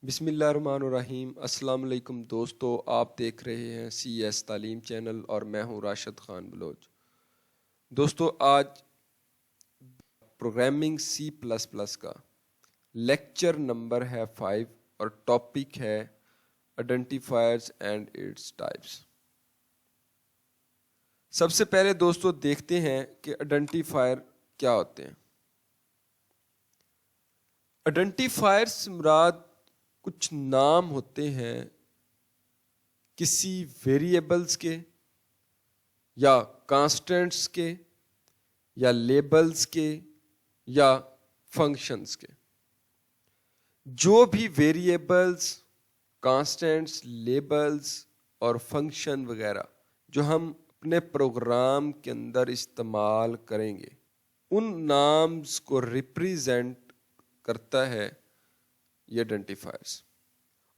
بسم اللہ الرحمن الرحیم۔ السلام علیکم دوستو، آپ دیکھ رہے ہیں سی ایس تعلیم چینل اور میں ہوں راشد خان بلوچ۔ دوستو آج پروگرامنگ سی پلس پلس کا لیکچر نمبر ہے 5 اور ٹاپک ہے آئیڈینٹیفائرز اینڈ اٹس ٹائپس۔ سب سے پہلے دوستو دیکھتے ہیں کہ آئیڈینٹیفائر کیا ہوتے ہیں۔ آئیڈینٹیفائر سے مراد کچھ نام ہوتے ہیں کسی ویریبلز کے یا کانسٹنٹس کے یا لیبلز کے یا فنکشنز کے۔ جو بھی ویریبلز، کانسٹنٹس، لیبلز اور فنکشن وغیرہ جو ہم اپنے پروگرام کے اندر استعمال کریں گے، ان نامز کو ریپریزنٹ کرتا ہے یہ آئیڈینٹیفائرز۔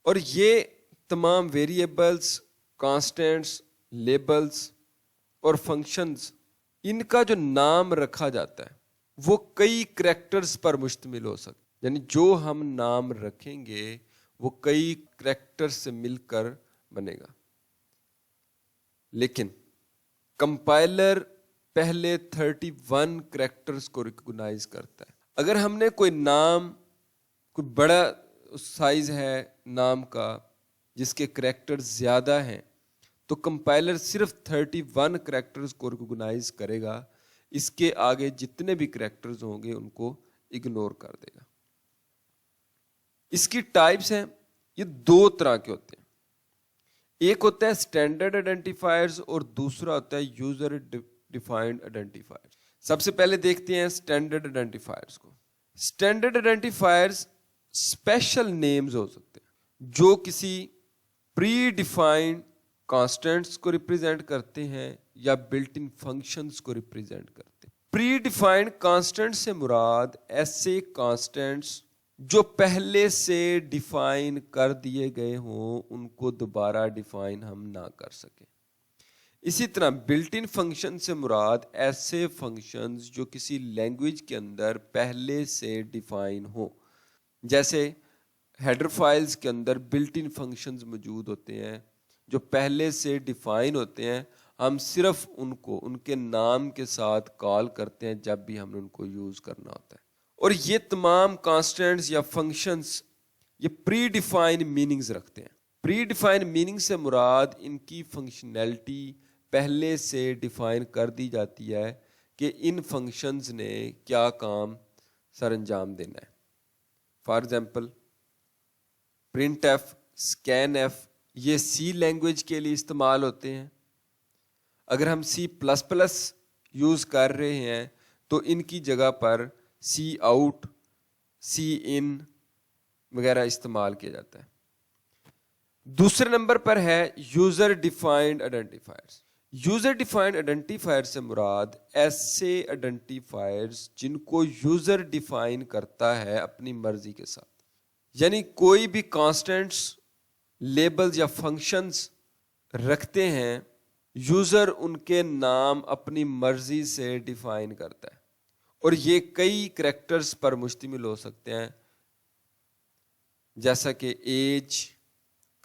اور یہ تمام ویریبلز، کانسٹنٹس، لیبلز اور فنکشنز، ان کا جو نام رکھا جاتا ہے وہ کئی کریکٹرز پر مشتمل ہو سکتا ہے، یعنی جو ہم نام رکھیں گے وہ کئی کریکٹر سے مل کر بنے گا۔ لیکن کمپائلر پہلے 31 کریکٹرز کو ریکگنائز کرتا ہے۔ اگر ہم نے کوئی نام، کوئی بڑا سائز ہے نام کا جس کے کریکٹر زیادہ ہیں، تو کمپائلر صرف 31 کریکٹرز کو ریکگنائز کرے گا، اس کے آگے جتنے بھی کریکٹرز ہوں گے ان کو اگنور کر دے گا۔ اس کی ٹائپس ہیں، یہ دو طرح کے ہوتے ہیں۔ ایک ہوتا ہے اسٹینڈرڈ آئیڈینٹیفائرز اور دوسرا ہوتا ہے یوزر ڈیفائنڈ آئیڈینٹیفائرز۔ سب سے پہلے دیکھتے ہیں اسٹینڈرڈ آئیڈینٹیفائرز کو۔ اسٹینڈرڈ آئیڈینٹیفائرز اسپیشل نیمز ہو سکتے ہیں جو کسی پری ڈیفائنڈ کانسٹنٹس کو ریپرزینٹ کرتے ہیں یا بلٹ ان فنکشنز کو ریپرزینٹ کرتے ہیں۔ پری ڈیفائنڈ کانسٹنٹ سے مراد ایسے کانسٹنٹس جو پہلے سے ڈیفائن کر دیے گئے ہوں، ان کو دوبارہ ڈیفائن ہم نہ کر سکیں۔ اسی طرح بلٹ ان فنکشن سے مراد ایسے فنکشنز جو کسی لینگویج کے اندر پہلے سے ڈیفائن ہوں، جیسے ہیڈر فائلز کے اندر بلٹ ان فنکشنز موجود ہوتے ہیں جو پہلے سے ڈیفائن ہوتے ہیں، ہم صرف ان کو ان کے نام کے ساتھ کال کرتے ہیں جب بھی ہم نے ان کو یوز کرنا ہوتا ہے۔ اور یہ تمام کانسٹنٹس یا فنکشنز یہ پری ڈیفائن میننگز رکھتے ہیں۔ پری ڈیفائن میننگ سے مراد ان کی فنکشنلٹی پہلے سے ڈیفائن کر دی جاتی ہے کہ ان فنکشنز نے کیا کام سر انجام دینا ہے۔ For example printf, scanf, یہ سی لینگویج کے لیے استعمال ہوتے ہیں۔ اگر ہم سی پلس پلس یوز کر رہے ہیں تو ان کی جگہ پر سی آؤٹ، سی ان وغیرہ استعمال کیا جاتا ہے۔ دوسرے نمبر پر ہے user defined identifiers. User defined identifier سے مراد ایسے آئیڈینٹیفائرز جن کو یوزر ڈیفائن کرتا ہے اپنی مرضی کے ساتھ، یعنی کوئی بھی کانسٹنٹس، لیبلز یا فنکشنز رکھتے ہیں، یوزر ان کے نام اپنی مرضی سے ڈیفائن کرتا ہے، اور یہ کئی کریکٹرز پر مشتمل ہو سکتے ہیں، جیسا کہ age,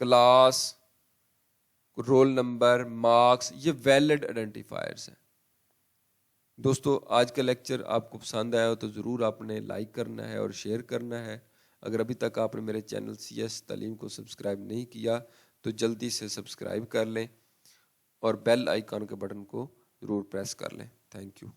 class, roll number, marks, یہ ویلڈ آئیڈینٹیفائرز ہیں۔ دوستو آج کا لیکچر آپ کو پسند آیا ہو تو ضرور آپ نے لائک کرنا ہے اور شیئر کرنا ہے۔ اگر ابھی تک آپ نے میرے چینل سی ایس تعلیم کو سبسکرائب نہیں کیا تو جلدی سے سبسکرائب کر لیں اور بیل آئیکن کے بٹن کو ضرور پریس کر لیں۔ Thank you.